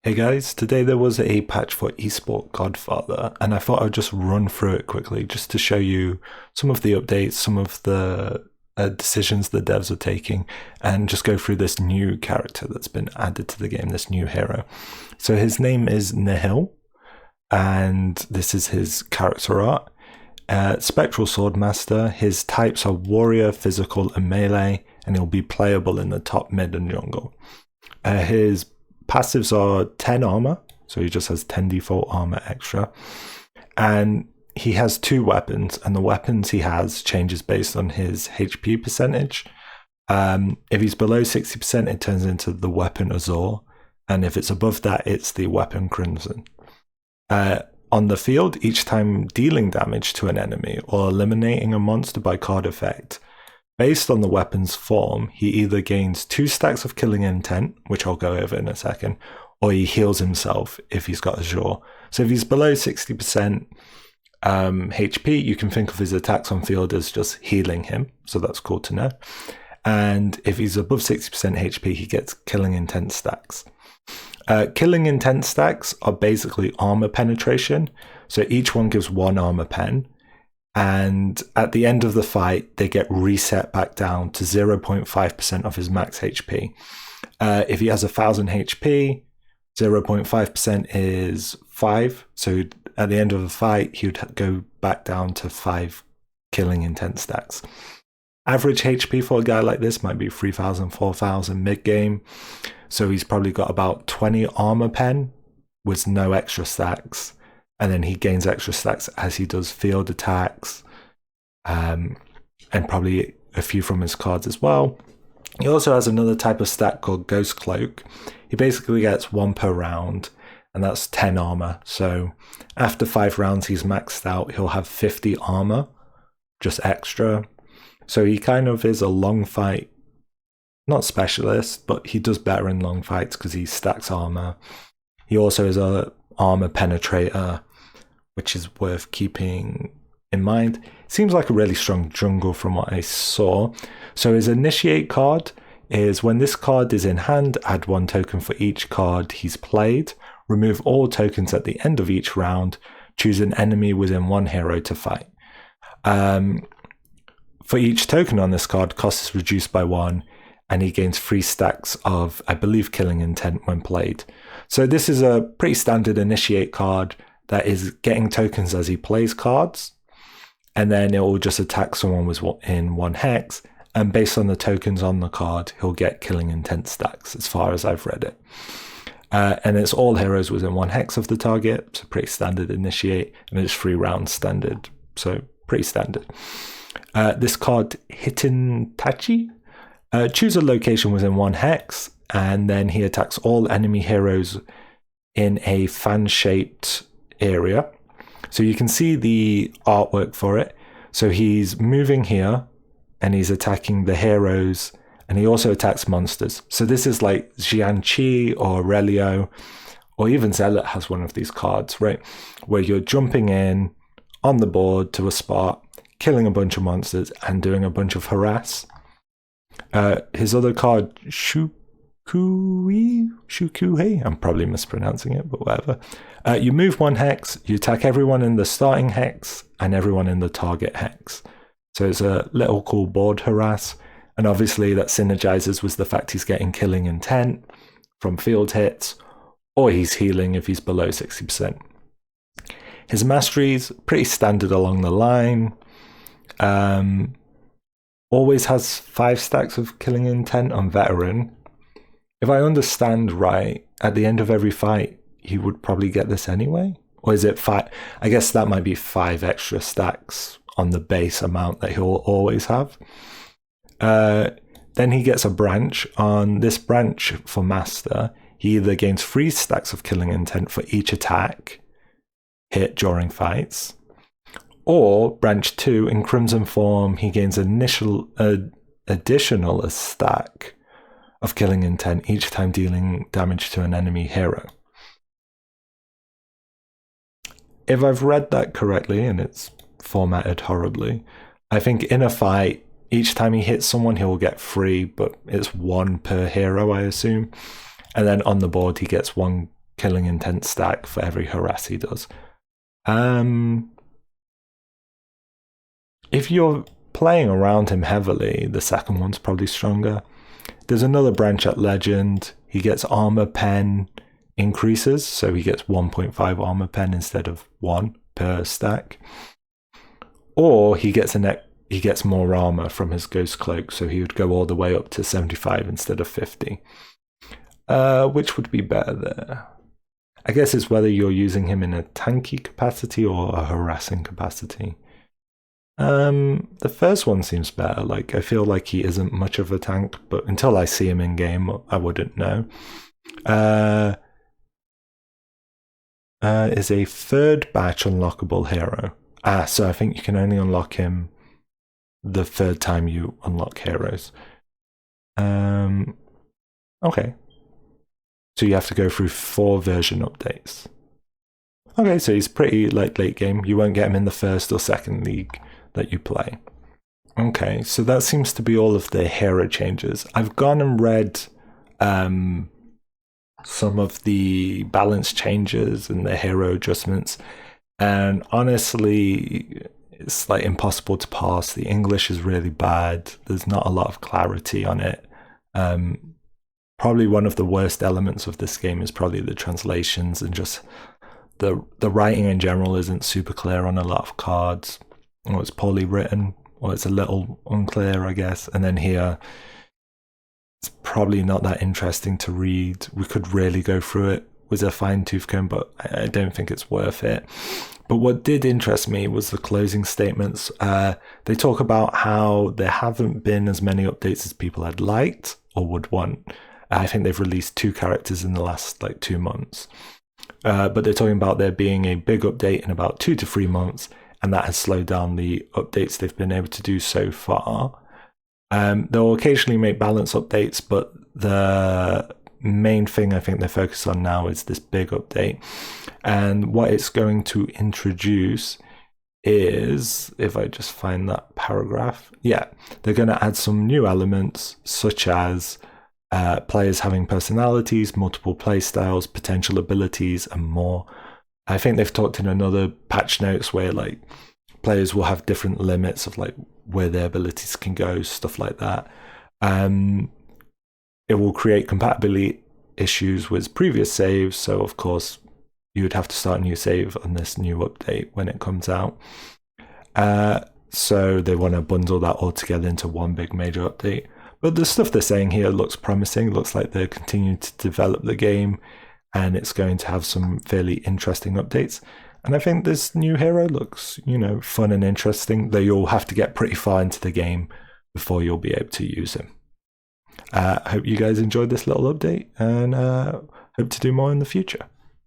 Hey guys, today there was a patch for Esport Godfather, and I thought I'd just run through it quickly just to show you some of the updates, some of the decisions the devs are taking, and just go through this new character that's been added to the game, this new hero. So his name is Nihil, and this is his character art. Spectral Swordmaster, his types are Warrior, Physical, and Melee, and he'll be playable in the top, mid, and jungle. His passives are 10 armor, so he just has 10 default armor extra. And he has two weapons, and the weapons he has changes based on his HP percentage. If he's below 60%, it turns into the weapon Azure, and if it's above that, it's the weapon Crimson. On the field, each time dealing damage to an enemy or eliminating a monster by card effect, based on the weapon's form, he either gains 2 stacks of killing intent, which I'll go over in a second, or he heals himself if he's got Azure. So if he's below 60% HP, you can think of his attacks on field as just healing him, so that's cool to know. And if he's above 60% HP, he gets killing intent stacks. Killing intent stacks are basically armor penetration, so each one gives 1 armor pen. And at the end of the fight, they get reset back down to 0.5% of his max HP. If he has 1000 HP, 0.5% is 5. So at the end of the fight, he would go back down to 5 killing intent stacks. Average HP for a guy like this might be 3000, 4000 mid-game. So he's probably got about 20 armor pen with no extra stacks. And then he gains extra stacks as he does field attacks, and probably a few from his cards as well. He also has another type of stack called Ghost Cloak. He basically gets 1 per round, and that's 10 armor. So after 5 rounds he's maxed out, he'll have 50 armor, just extra. So he kind of is a long fight, not specialist, but he does better in long fights because he stacks armor. He also is a armor penetrator, which is worth keeping in mind. Seems like a really strong jungle from what I saw. So his initiate card is when this card is in hand, add 1 token for each card he's played, remove all tokens at the end of each round, choose an enemy within 1 hero to fight. For each token on this card, cost is reduced by 1, and he gains 3 stacks of, I believe, killing intent when played. So this is a pretty standard initiate card that is getting tokens as he plays cards, and then it will just attack someone in 1 hex, and based on the tokens on the card, he'll get killing intent stacks, as far as I've read it. And it's all heroes within 1 hex of the target, so pretty standard initiate, and it's 3 rounds standard, so pretty standard. This card, Hitentachi, choose a location within 1 hex, and then he attacks all enemy heroes in a fan-shaped area. So you can see the artwork for it. So he's moving here, and he's attacking the heroes, and he also attacks monsters. So this is like Xianqi or Aurelio, or even Zealot has one of these cards, right? Where you're jumping in on the board to a spot, killing a bunch of monsters, and doing a bunch of harass. His other card, Shukuhei, I'm probably mispronouncing it, but whatever. You move 1 hex, you attack everyone in the starting hex and everyone in the target hex. So it's a little cool board harass, and obviously that synergizes with the fact he's getting killing intent from field hits, or he's healing if he's below 60%. His mastery's pretty standard along the line. Always has 5 stacks of killing intent on veteran. If I understand right, at the end of every fight, he would probably get this anyway? Or is it 5? I guess that might be 5 extra stacks on the base amount that he'll always have. Then he gets a branch. On this branch for Master, he either gains 3 stacks of killing intent for each attack hit during fights, or branch 2, in Crimson form, he gains additional a stack of killing intent each time dealing damage to an enemy hero. If I've read that correctly, and it's formatted horribly, I think in a fight, each time he hits someone, he'll get 3, but it's 1 per hero, I assume. And then on the board, he gets 1 killing intent stack for every harass he does. If you're playing around him heavily, the second one's probably stronger. There's another branch at Legend. He gets armor pen increases, so he gets 1.5 armor pen instead of 1 per stack. Or he gets more armor from his ghost cloak, so he would go all the way up to 75 instead of 50. Which would be better there? I guess it's whether you're using him in a tanky capacity or a harassing capacity. The first one seems better. Like, I feel like he isn't much of a tank, but until I see him in game, I wouldn't know. Is a third batch unlockable hero. So I think you can only unlock him the third time you unlock heroes. Okay. So you have to go through 4 version updates. Okay, so he's pretty like late game. You won't get him in the first or second league that you play. Okay, so that seems to be all of the hero changes. I've gone and read some of the balance changes and the hero adjustments, and honestly, it's like impossible to parse. The English is really bad. There's not a lot of clarity on it. Probably one of the worst elements of this game is probably the translations, and just the writing in general isn't super clear on a lot of cards, or it's poorly written, or it's a little unclear, I guess. And then here, it's probably not that interesting to read. We could really go through it with a fine-tooth comb, but I don't think it's worth it. But what did interest me was the closing statements. They talk about how there haven't been as many updates as people had liked or would want. I think they've released 2 characters in the last 2 months. But they're talking about there being a big update in about 2 to 3 months, and that has slowed down the updates they've been able to do so far. They'll occasionally make balance updates, but the main thing I think they're focused on now is this big update. And what it's going to introduce is, if I just find that paragraph, they're going to add some new elements, such as players having personalities, multiple play styles, potential abilities, and more. I think they've talked in another patch notes where players will have different limits of where their abilities can go, stuff like that. It will create compatibility issues with previous saves, so of course you would have to start a new save on this new update when it comes out. So they want to bundle that all together into one big major update. But the stuff they're saying here looks promising. Looks like they're continuing to develop the game, and it's going to have some fairly interesting updates. And I think this new hero looks, fun and interesting, though you'll have to get pretty far into the game before you'll be able to use him. I hope you guys enjoyed this little update, and hope to do more in the future.